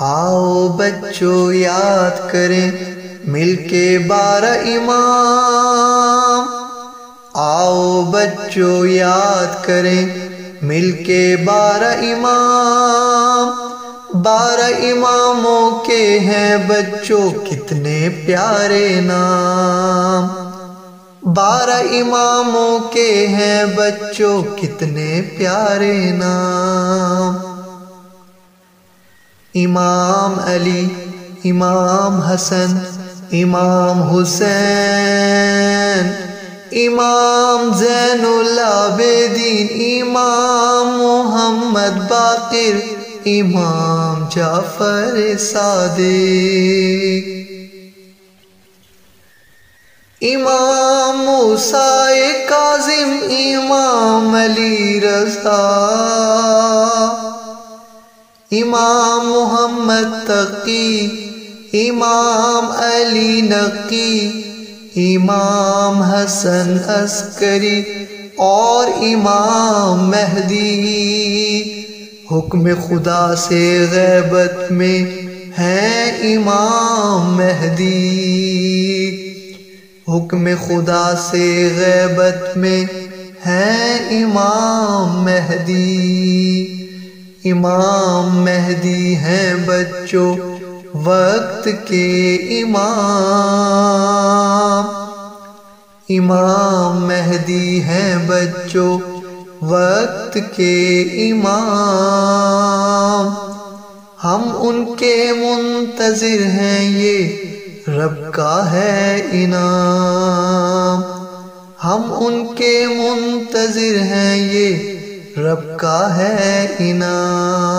آؤ بچوں یاد کریں مل کے 12 امام، آؤ بچوں یاد کریں مل کے 12 امام، 12 اماموں کے ہیں بچوں کتنے پیارے نام، 12 اماموں کے ہیں بچوں کتنے پیارے نام۔ امام علی، امام حسن، امام حسین، امام زین العابدین، امام محمد باقر، امام جعفر صادق، امام موسیٰ کاظم، امام علی رضا، امام محمد تقی، امام علی نقی، امام حسن عسکری اور امام مہدی۔ حکم خدا سے غیبت میں ہیں امام مہدی، حکم خدا سے غیبت میں ہیں امام مہدی۔ امام مہدی ہیں بچوں وقت کے امام، امام مہدی ہیں بچوں وقت کے امام، ہم ان کے منتظر ہیں یہ رب کا ہے انعام، ہم ان کے منتظر ہیں یہ رب کا ہے انعام۔